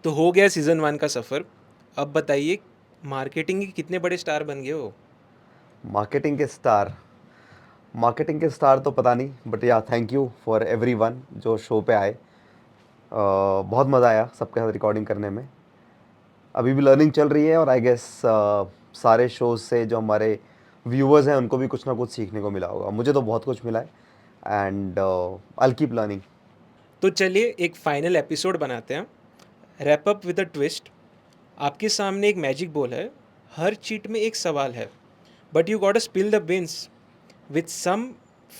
तो हो गया सीज़न 1 का सफ़र। अब बताइए मार्केटिंग के कितने बड़े स्टार बन गए हो? मार्केटिंग के स्टार मार्केटिंग के स्टार तो पता नहीं, बट या थैंक यू फॉर एवरीवन जो शो पे आए। बहुत मज़ा आया सबके साथ रिकॉर्डिंग करने में। अभी भी लर्निंग चल रही है और आई गेस सारे शोज से जो हमारे व्यूअर्स हैं उनको भी कुछ ना कुछ सीखने को मिला होगा। मुझे तो बहुत कुछ मिला है एंड आई कीप लर्निंग। तो चलिए एक फाइनल एपिसोड बनाते हैं। Wrap up with a twist. आपके सामने एक मैजिक बॉल है। हर चीट में एक सवाल है। But you got spill the beans with some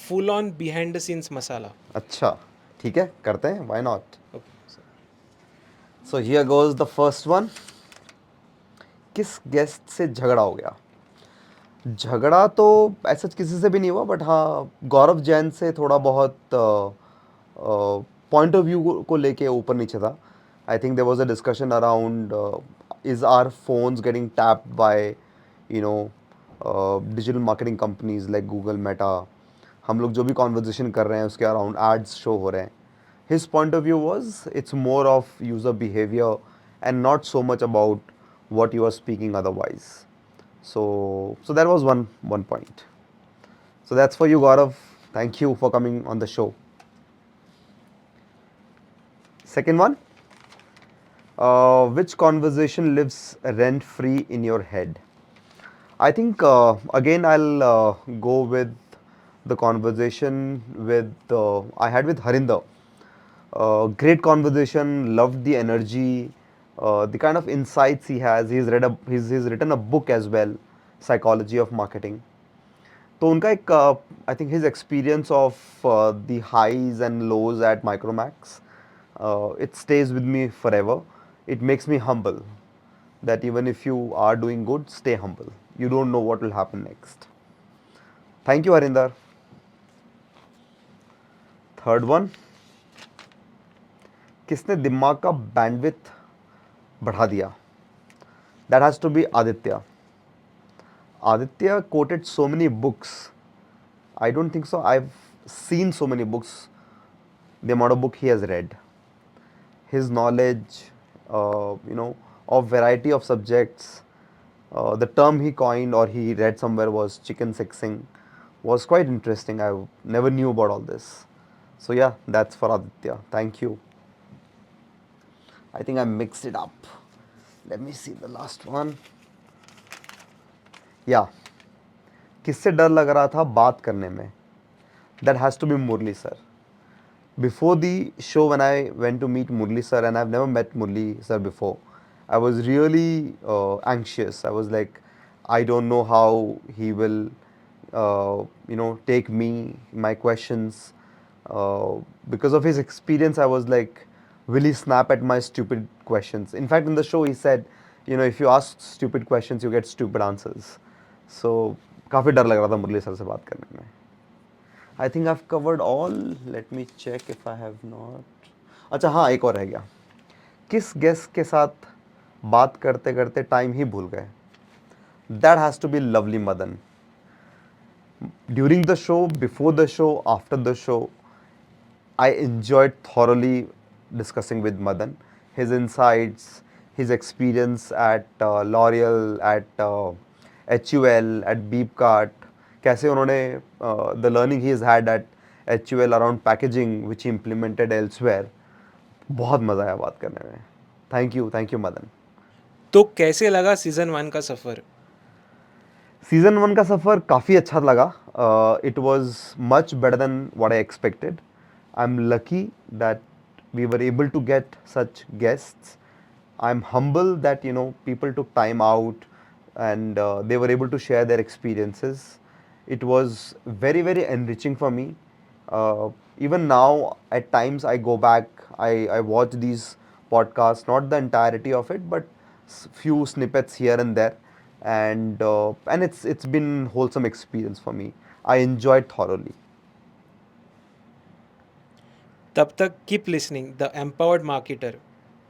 full on behind the scenes masala. अच्छा, ठीक है, करते हैं, why not. Okay. So here goes the first one. किस गेस्ट से झगड़ा हो गया? झगड़ा तो ऐसा किसी से भी नहीं हुआ, बट हाँ, गौरव जैन से थोड़ा बहुत पॉइंट ऑफ व्यू को लेके ऊपर नीचे था। I think there was a discussion around is our phones getting tapped by digital marketing companies like Google, Meta. हम लोग जो भी कॉन्वर्जेशन कर रहे हैं उसके अराउंड एड्स शो हो रहे हैं। His point of view was it's more of user behaviour and not so much about what you are speaking otherwise. So that was one point. So that's for you, Gaurav. Thank you for coming on the show. Second one, which conversation lives rent free in your head? I think again I'll go with the conversation with I had with Harinder. Great conversation. Loved the energy, the kind of insights he has. He's written a book as well, Psychology of Marketing. तो उनका एक I think his experience of the highs and lows at Micromax, it stays with me forever. It makes me humble that even if you are doing good, stay humble. You don't know what will happen next. Thank you, Harinder. Third one, किसने दिमाग का bandwidth बढ़ा दिया? That has to be Aditya. Aditya quoted so many books. I don't think so. I've seen so many books, the amount of book he has read. His knowledge, of variety of subjects. The term he coined or he read somewhere was chicken sexing, was quite interesting. I never knew about all this. So yeah, that's for Aditya. Thank you. I think I mixed it up. Let me see the last one. Yeah. किससे डर लग रहा था बात करने में? That has to be Murli sir. Before the show, when I went to meet Murli sir, and I've never met Murli sir before, I was really anxious. I was like, I don't know how he will, take me, my questions. Because of his experience, I was like, will he snap at my stupid questions? In fact, in the show, he said, if you ask stupid questions, you get stupid answers. So, काफ़ी डर लग रहा था मुरली sir से बात करने में. I think I covered all. Let me check if I have not. अच्छा हाँ, एक और रह गया. किस गेस्ट के साथ बात करते करते टाइम ही भूल गए? That has to be lovely Madan. During the show, before the show, after the show, I enjoyed thoroughly discussing with Madan his insights, his experience at L'Oreal, at HUL, at Beepcart. कैसे उन्होंने the learning he has had at HUL around packaging which he implemented elsewhere. बहुत मज़ा आया बात करने में. Thank you Madan. तो कैसे लगा सीज़न 1 का सफ़र? सीज़न 1 का सफ़र काफ़ी अच्छा लगा. It was much better than what I expected. I am lucky that we were able to get such guests. I'm humble that people took time out and they were able to share their experiences. It was very very enriching for me. Uh, Even now, at times I go back, I watch these podcasts, not the entirety of it, but few snippets here and there, and it's been wholesome experience for me. I enjoyed thoroughly. तब तक keep listening the empowered marketer.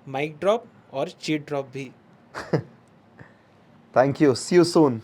Mic drop और cheat drop भी। Thank you. See you soon.